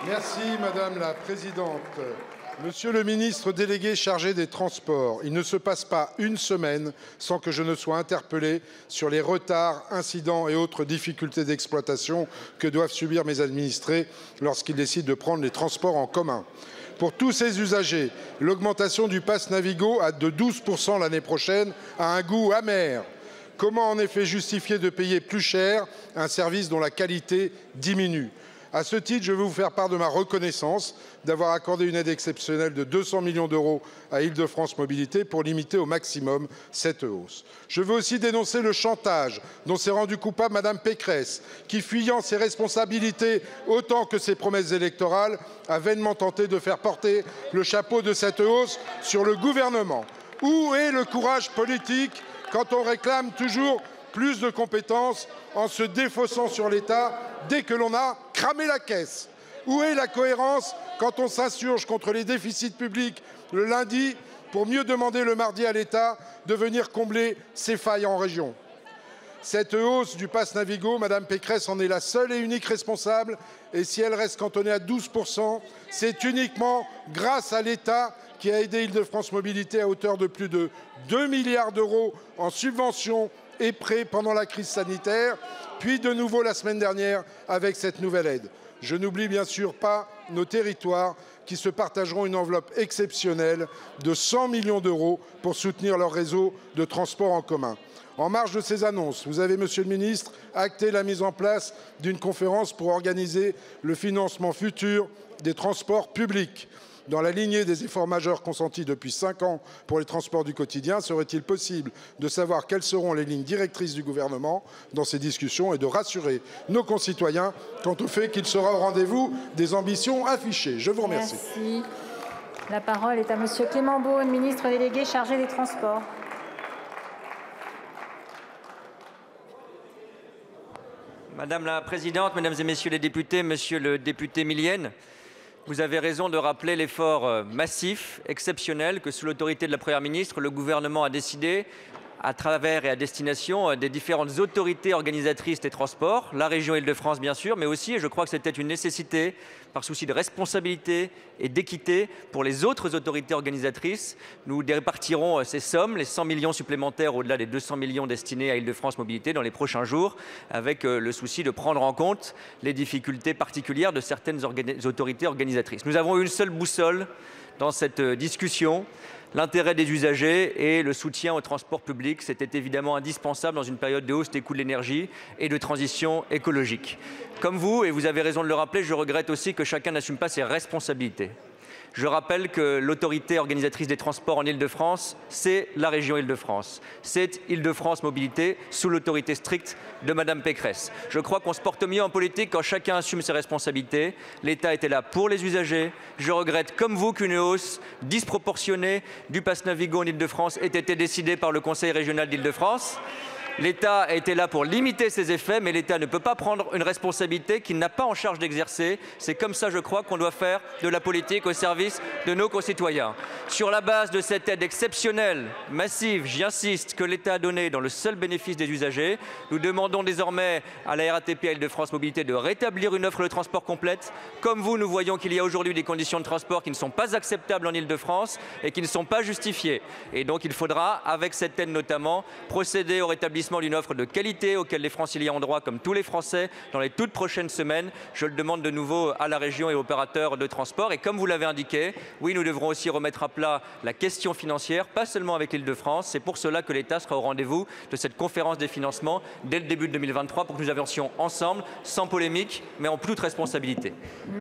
Merci Madame la Présidente. Monsieur le ministre délégué chargé des Transports, il ne se passe pas une semaine sans que je ne sois interpellé sur les retards, incidents et autres difficultés d'exploitation que doivent subir mes administrés lorsqu'ils décident de prendre les transports en commun. Pour tous ces usagers, l'augmentation du pass Navigo de 12% l'année prochaine a un goût amer. Comment en effet justifier de payer plus cher un service dont la qualité diminue? À ce titre, je veux vous faire part de ma reconnaissance d'avoir accordé une aide exceptionnelle de 200 millions d'euros à Île-de-France Mobilité pour limiter au maximum cette hausse. Je veux aussi dénoncer le chantage dont s'est rendue coupable Madame Pécresse, qui, fuyant ses responsabilités autant que ses promesses électorales, a vainement tenté de faire porter le chapeau de cette hausse sur le gouvernement. Où est le courage politique quand on réclame toujours plus de compétences en se défaussant sur l'État dès que l'on a cramé la caisse? Où est la cohérence quand on s'insurge contre les déficits publics le lundi pour mieux demander le mardi à l'État de venir combler ses failles en région? Cette hausse du pass Navigo, Madame Pécresse en est la seule et unique responsable, et si elle reste cantonnée à 12%, c'est uniquement grâce à l'État qui a aidé Île-de-France Mobilité à hauteur de plus de 2 milliards d'euros en subventions et prêts pendant la crise sanitaire, puis de nouveau la semaine dernière avec cette nouvelle aide. Je n'oublie bien sûr pas nos territoires qui se partageront une enveloppe exceptionnelle de 100 millions d'euros pour soutenir leur réseau de transport en commun. En marge de ces annonces, vous avez, Monsieur le Ministre, acté la mise en place d'une conférence pour organiser le financement futur des transports publics. Dans la lignée des efforts majeurs consentis depuis 5 ans pour les transports du quotidien, serait-il possible de savoir quelles seront les lignes directrices du gouvernement dans ces discussions et de rassurer nos concitoyens quant au fait qu'il sera au rendez-vous des ambitions affichées? Je vous remercie. Merci. La parole est à Monsieur Clément Beaune, ministre délégué chargé des Transports. Madame la Présidente, Mesdames et Messieurs les députés, Monsieur le député Millienne, vous avez raison de rappeler l'effort massif, exceptionnel, que sous l'autorité de la Première ministre, le gouvernement a décidé, à travers et à destination des différentes autorités organisatrices des transports, la région Île-de-France bien sûr, mais aussi, et je crois que c'était une nécessité, par souci de responsabilité et d'équité pour les autres autorités organisatrices, nous répartirons ces sommes, les 100 millions supplémentaires au-delà des 200 millions destinés à Île-de-France Mobilité dans les prochains jours, avec le souci de prendre en compte les difficultés particulières de certaines autorités organisatrices. Nous avons une seule boussole dans cette discussion, l'intérêt des usagers et le soutien au transport public. C'était évidemment indispensable dans une période de hausse des coûts de l'énergie et de transition écologique. Comme vous, et vous avez raison de le rappeler, je regrette aussi que chacun n'assume pas ses responsabilités. Je rappelle que l'autorité organisatrice des transports en Île-de-France, c'est la région Île-de-France. C'est Île-de-France Mobilité, sous l'autorité stricte de Madame Pécresse. Je crois qu'on se porte mieux en politique quand chacun assume ses responsabilités. L'État était là pour les usagers. Je regrette, comme vous, qu'une hausse disproportionnée du pass Navigo en Île-de-France ait été décidée par le Conseil régional d'Île-de-France. L'État était là pour limiter ses effets, mais l'État ne peut pas prendre une responsabilité qu'il n'a pas en charge d'exercer. C'est comme ça, je crois, qu'on doit faire de la politique au service de nos concitoyens. Sur la base de cette aide exceptionnelle, massive, j'insiste, que l'État a donnée dans le seul bénéfice des usagers, nous demandons désormais à la RATP et à Île-de-France Mobilité de rétablir une offre de transport complète. Comme vous, nous voyons qu'il y a aujourd'hui des conditions de transport qui ne sont pas acceptables en Île-de-France et qui ne sont pas justifiées. Et donc, il faudra, avec cette aide notamment, procéder au rétablissement d'une offre de qualité auquel les franciliens ont droit, comme tous les Français, dans les toutes prochaines semaines. Je le demande de nouveau à la région et aux opérateurs de transport. Et comme vous l'avez indiqué, oui, nous devrons aussi remettre à plat la question financière, pas seulement avec l'Île-de-France. C'est pour cela que l'État sera au rendez-vous de cette conférence des financements dès le début de 2023 pour que nous avancions ensemble, sans polémique, mais en toute responsabilité.